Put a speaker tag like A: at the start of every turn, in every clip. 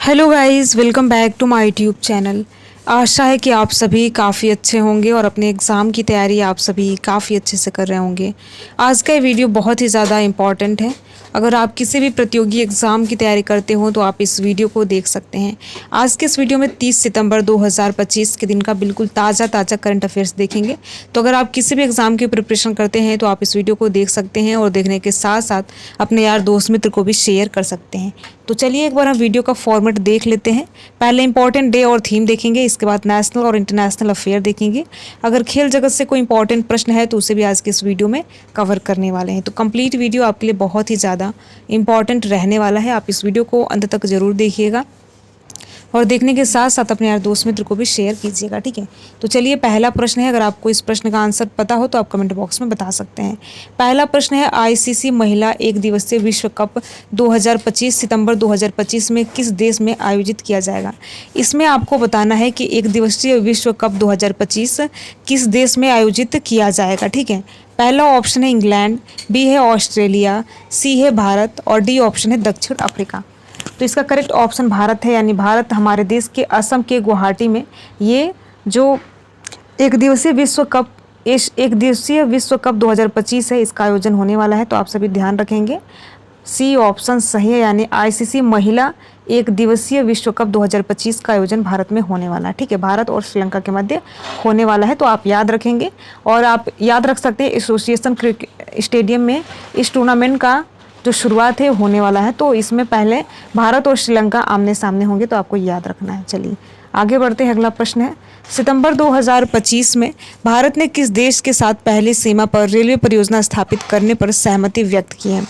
A: Hello guys, welcome back to my YouTube channel. आशा है कि आप सभी काफ़ी अच्छे होंगे और अपने एग्ज़ाम की तैयारी आप सभी काफ़ी अच्छे से कर रहे होंगे। आज का ये वीडियो बहुत ही ज़्यादा इम्पॉर्टेंट है। अगर आप किसी भी प्रतियोगी एग्ज़ाम की तैयारी करते हो तो आप इस वीडियो को देख सकते हैं। आज के इस वीडियो में 30 सितंबर 2025 के दिन का बिल्कुल ताज़ा करंट अफेयर्स देखेंगे। तो अगर आप किसी भी एग्ज़ाम की प्रिपरेशन करते हैं तो आप इस वीडियो को देख सकते हैं और देखने के साथ साथ अपने यार दोस्त मित्र को भी शेयर कर सकते हैं। तो चलिए एक बार हम वीडियो का फॉर्मेट देख लेते हैं। पहले इंपॉर्टेंट डे और थीम देखेंगे, इसके बाद नेशनल और इंटरनेशनल अफेयर देखेंगे। अगर खेल जगत से कोई इंपॉर्टेंट प्रश्न है तो उसे भी आज के इस वीडियो में कवर करने वाले हैं। तो कंप्लीट वीडियो आपके लिए बहुत ही ज़्यादा इंपॉर्टेंट रहने वाला है। आप इस वीडियो को अंत तक ज़रूर देखिएगा और देखने के साथ साथ अपने यार दोस्त मित्र को भी शेयर कीजिएगा, ठीक है। तो चलिए पहला प्रश्न है। अगर आपको इस प्रश्न का आंसर पता हो तो आप कमेंट बॉक्स में बता सकते हैं। पहला प्रश्न है, आईसीसी महिला एक दिवसीय विश्व कप 2025 सितंबर 2025 में किस देश में आयोजित किया जाएगा। इसमें आपको बताना है कि एक दिवसीय विश्व कप 2025 किस देश में आयोजित किया जाएगा, ठीक है। पहला ऑप्शन है इंग्लैंड, बी है ऑस्ट्रेलिया, सी है भारत और डी ऑप्शन है दक्षिण अफ्रीका। तो इसका करेक्ट ऑप्शन भारत है, यानी भारत हमारे देश के असम के गुवाहाटी में ये जो एक दिवसीय विश्व कप 2025 है, इसका आयोजन होने वाला है। तो आप सभी ध्यान रखेंगे, सी ऑप्शन सही है, यानी आईसीसी महिला एक दिवसीय विश्व कप 2025 का आयोजन भारत में होने वाला है, ठीक है। भारत और श्रीलंका के मध्य होने वाला है, तो आप याद रखेंगे। और आप याद रख सकते हैं एसोसिएशन क्रिकेट स्टेडियम में इस टूर्नामेंट का जो शुरुआत है होने वाला है। तो इसमें पहले भारत और श्रीलंका आमने सामने होंगे, तो आपको याद रखना है। चलिए आगे बढ़ते हैं। अगला प्रश्न है, सितंबर 2025 में भारत ने किस देश के साथ पहली सीमा पर रेलवे परियोजना स्थापित करने पर सहमति व्यक्त की है।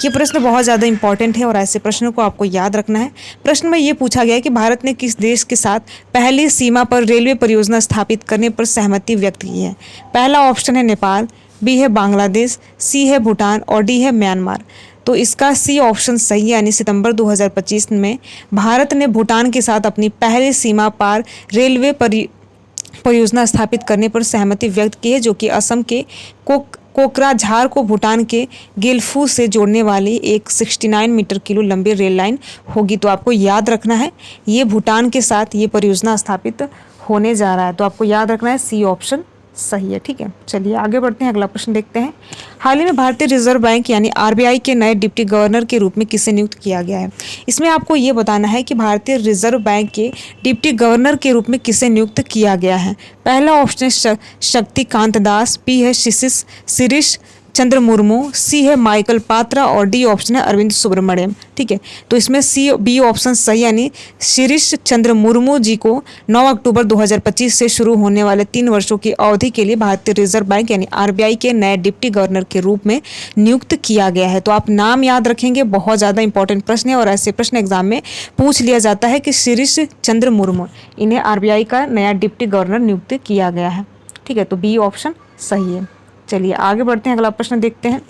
A: ये प्रश्न बहुत ज़्यादा इंपॉर्टेंट है और ऐसे प्रश्नों को आपको याद रखना है। प्रश्न में ये पूछा गया है कि भारत ने किस देश के साथ पहली सीमा पर रेलवे परियोजना स्थापित करने पर सहमति व्यक्त की है। पहला ऑप्शन है नेपाल, बी है बांग्लादेश, सी है भूटान और डी है म्यांमार। तो इसका सी ऑप्शन सही है, यानी सितंबर 2025 में भारत ने भूटान के साथ अपनी पहली सीमा पार रेलवे परियोजना स्थापित करने पर सहमति व्यक्त की है, जो कि असम के कोकराझार को भूटान के गेलफू से जोड़ने वाली एक 69 मीटर किलो लंबी रेल लाइन होगी। तो आपको याद रखना है ये भूटान के साथ ये परियोजना स्थापित होने जा रहा है। तो आपको याद रखना है सी ऑप्शन सही है, ठीक है। चलिए आगे बढ़ते हैं। अगला प्रश्न देखते हैं। हाल ही में भारतीय रिजर्व बैंक यानी आरबीआई के नए डिप्टी गवर्नर के रूप में किसे नियुक्त किया गया है। इसमें आपको ये बताना है कि भारतीय रिजर्व बैंक के डिप्टी गवर्नर के रूप में किसे नियुक्त किया गया है। पहला ऑप्शन है शक्तिकांत दास, बी है शिरीष चंद्र मुर्मू, सी है माइकल पात्रा और डी ऑप्शन है अरविंद सुब्रमण्यम, ठीक है। तो इसमें सी बी ऑप्शन सही, यानी शिरीष चंद्र मुर्मू जी को 9 अक्टूबर 2025 से शुरू होने वाले 3 वर्षों की अवधि के लिए भारतीय रिजर्व बैंक यानी आरबीआई के नए डिप्टी गवर्नर के रूप में नियुक्त किया गया है। तो आप नाम याद रखेंगे, बहुत ज़्यादा इंपॉर्टेंट प्रश्न है और ऐसे प्रश्न एग्जाम में पूछ लिया जाता है कि शिरीष चंद्र मुर्मू इन्हें आरबीआई का नया डिप्टी गवर्नर नियुक्त किया गया है, ठीक है। तो बी ऑप्शन सही है। चलिए आगे बढ़ते हैं। अगला प्रश्न देखते हैं।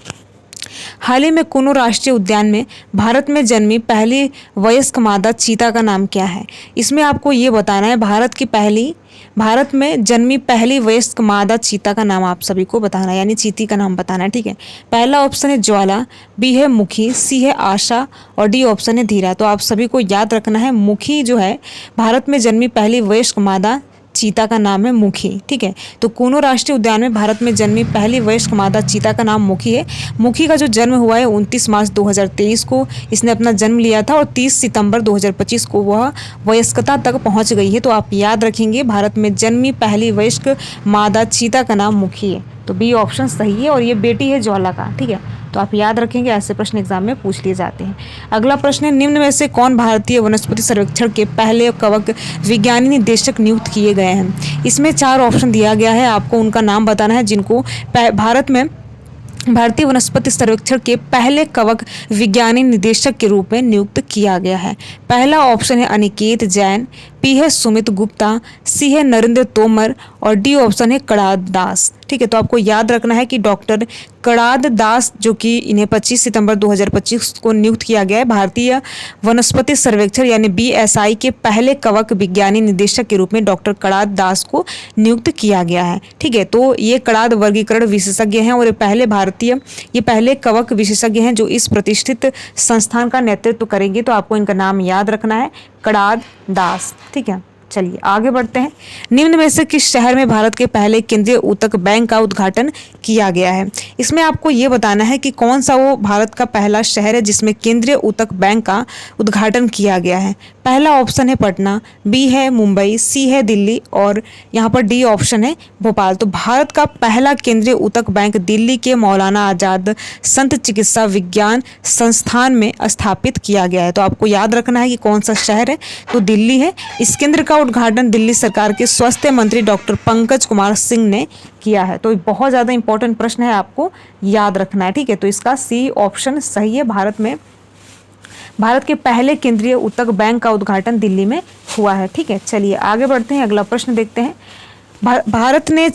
A: हाल ही में कुनो राष्ट्रीय उद्यान में भारत में जन्मी पहली वयस्क मादा चीता का नाम क्या है। इसमें आपको ये बताना है भारत में जन्मी पहली वयस्क मादा चीता का नाम आप सभी को बताना है, यानी चीती का नाम बताना है, ठीक है। पहला ऑप्शन है ज्वाला, बी है मुखी, सी है आशा और डी ऑप्शन है धीरा। तो आप सभी को याद रखना है मुखी जो है भारत में जन्मी पहली वयस्क मादा चीता का नाम है मुखी, ठीक है। तो कुनो राष्ट्रीय उद्यान में भारत में जन्मी पहली वयस्क मादा चीता का नाम मुखी है। मुखी का जो जन्म हुआ है 29 मार्च 2023 को इसने अपना जन्म लिया था और 30 सितंबर 2025 को वह वयस्कता तक पहुंच गई है। तो आप याद रखेंगे भारत में जन्मी पहली वयस्क मादा चीता का नाम मुखी है। तो बी ऑप्शन सही है और ये बेटी है ज्वाला का, ठीक है। तो आप याद रखेंगे, ऐसे प्रश्न एग्जाम में पूछ लिए जाते हैं। अगला प्रश्न है, निम्न में से कौन भारतीय वनस्पति सर्वेक्षण के पहले कवक विज्ञानी निदेशक नियुक्त किए गए हैं। इसमें 4 ऑप्शन दिया गया है, आपको उनका नाम बताना है जिनको भारत में भारतीय वनस्पति सर्वेक्षण के पहले कवक विज्ञानी निदेशक के रूप में नियुक्त किया गया है। पहला ऑप्शन है अनिकेत जैन, बी है सुमित गुप्ता, सी है नरेंद्र तोमर और डी ऑप्शन है कड़ाद दास, ठीक है। तो आपको याद रखना है कि डॉक्टर कड़ाद दास जो कि इन्हें 25 सितंबर 2025 को नियुक्त किया गया है भारतीय वनस्पति सर्वेक्षण यानी बीएसआई के पहले कवक विज्ञानी निदेशक के रूप में डॉक्टर कड़ाद दास को नियुक्त किया गया है, ठीक है। तो ये कड़ाद वर्गीकरण विशेषज्ञ हैं और ये पहले भारतीय भारतीय ये पहले कवक विशेषज्ञ हैं जो इस प्रतिष्ठित संस्थान का नेतृत्व करेंगे। तो आपको इनका नाम याद रखना है, कड़ाद दास। ठीक है, चलिए आगे बढ़ते हैं। निम्न में से किस शहर में भारत के पहले केंद्रीय ऊतक बैंक का उद्घाटन किया गया है? इसमें आपको ये बताना है कि कौन सा वो भारत का पहला शहर है जिसमें केंद्रीय ऊतक बैंक का उद्घाटन किया गया है। पहला ऑप्शन है पटना, बी है मुंबई, सी है दिल्ली और यहाँ पर डी ऑप्शन है भोपाल। तो भारत का पहला केंद्रीय ऊतक बैंक दिल्ली के मौलाना आजाद संत चिकित्सा विज्ञान संस्थान में स्थापित किया गया है। तो आपको याद रखना है कि कौन सा शहर है, तो दिल्ली है। इस केंद्र का उद्घाटन दिल्ली सरकार के स्वास्थ्य मंत्री डॉक्टर पंकज कुमार सिंह ने किया है। तो बहुत ज़्यादा इंपॉर्टेंट प्रश्न है, आपको याद रखना है। ठीक है, तो इसका सी ऑप्शन सही है। भारत के पहले केंद्रीय ऊतक बैंक का उद्घाटन दिल्ली में हुआ है। ठीक है, चलिए आगे बढ़ते हैं, अगला प्रश्न देखते हैं। भारत में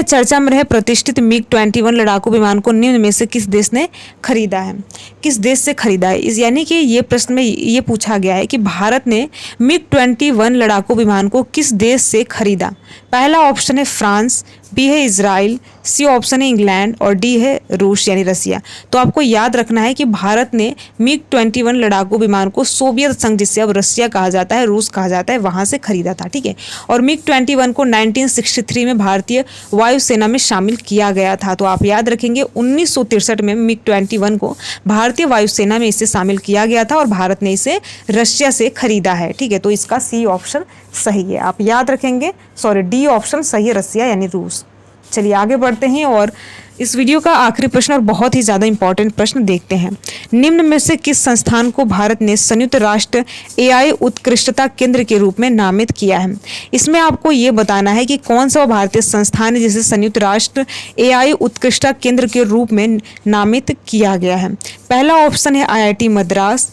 A: चर्चा में रहे प्रतिष्ठित MiG-21 लड़ाकू विमान को निम्न में से किस देश ने खरीदा है? किस देश से खरीदा है? यानी कि ये प्रश्न में ये पूछा गया है कि भारत ने MiG-21 लड़ाकू विमान को किस देश से खरीदा। पहला ऑप्शन है फ्रांस, बी है इजराइल, सी ऑप्शन है इंग्लैंड और डी है रूस यानी रसिया। तो आपको याद रखना है कि भारत ने MiG-21 लड़ाकू विमान को सोवियत संघ, जिसे अब रसिया कहा जाता है, रूस कहा जाता है, वहाँ से खरीदा था। ठीक है, और MiG-21 को 1963 में भारतीय वायुसेना में शामिल किया गया था। तो आप याद रखेंगे 1963 में MiG-21 को भारतीय वायुसेना में इसे शामिल किया गया था और भारत ने इसे रशिया से खरीदा है। ठीक है, तो इसका सी ऑप्शन सही है, आप याद रखेंगे। डी ऑप्शन सही है, रसिया यानी रूस। चलिए आगे बढ़ते हैं और इस वीडियो का आखिरी प्रश्न और बहुत ही ज़्यादा इंपॉर्टेंट प्रश्न देखते हैं। निम्न में से किस संस्थान को भारत ने संयुक्त राष्ट्र AI उत्कृष्टता केंद्र के रूप में नामित किया है? इसमें आपको ये बताना है कि कौन सा भारतीय संस्थान है जिसे संयुक्त राष्ट्र AI उत्कृष्टता केंद्र के रूप में नामित किया गया है। पहला ऑप्शन है IIT मद्रास,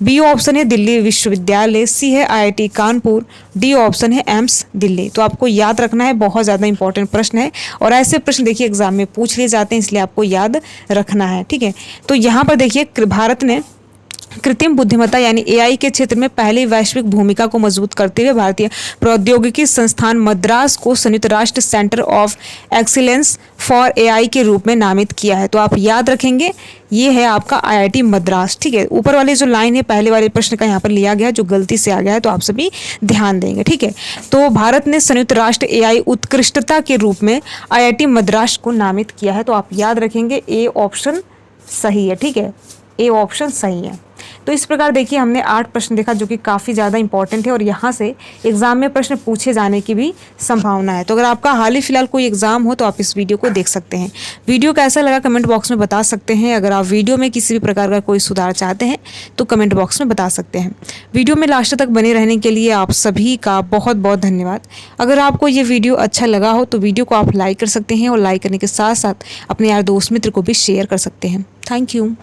A: बी ऑप्शन है दिल्ली विश्वविद्यालय, सी है IIT कानपुर, डी ऑप्शन है एम्स दिल्ली। तो आपको याद रखना है, बहुत ज़्यादा इंपॉर्टेंट प्रश्न है और ऐसे प्रश्न देखिए एग्जाम में पूछ लिए जाते हैं, इसलिए आपको याद रखना है। ठीक है, तो यहाँ पर देखिए भारत ने कृत्रिम बुद्धिमत्ता यानी AI के क्षेत्र में पहली वैश्विक भूमिका को मजबूत करते हुए भारतीय प्रौद्योगिकी संस्थान मद्रास को संयुक्त राष्ट्र centre of excellence for AI के रूप में नामित किया है। तो आप याद रखेंगे ये है आपका IIT मद्रास। ठीक है, ऊपर वाली जो लाइन है पहले वाले प्रश्न का यहाँ पर लिया गया है, जो गलती से आ गया है, तो आप सभी ध्यान देंगे। ठीक है, तो भारत ने संयुक्त राष्ट्र AI उत्कृष्टता के रूप में IIT मद्रास को नामित किया है। तो आप याद रखेंगे ए ऑप्शन सही है। ठीक है, ए ऑप्शन सही है। तो इस प्रकार देखिए हमने 8 प्रश्न देखा जो कि काफ़ी ज़्यादा इंपॉर्टेंट है और यहाँ से एग्जाम में प्रश्न पूछे जाने की भी संभावना है। तो अगर आपका हाल ही फिलहाल कोई एग्जाम हो तो आप इस वीडियो को देख सकते हैं। वीडियो कैसा लगा कमेंट बॉक्स में बता सकते हैं। अगर आप वीडियो में किसी भी प्रकार का कोई सुधार चाहते हैं तो कमेंट बॉक्स में बता सकते हैं। वीडियो में लास्ट तक बने रहने के लिए आप सभी का बहुत बहुत धन्यवाद। अगर आपको ये वीडियो अच्छा लगा हो तो वीडियो को आप लाइक कर सकते हैं और लाइक करने के साथ साथ अपने यार दोस्त मित्र को भी शेयर कर सकते हैं। Thank you.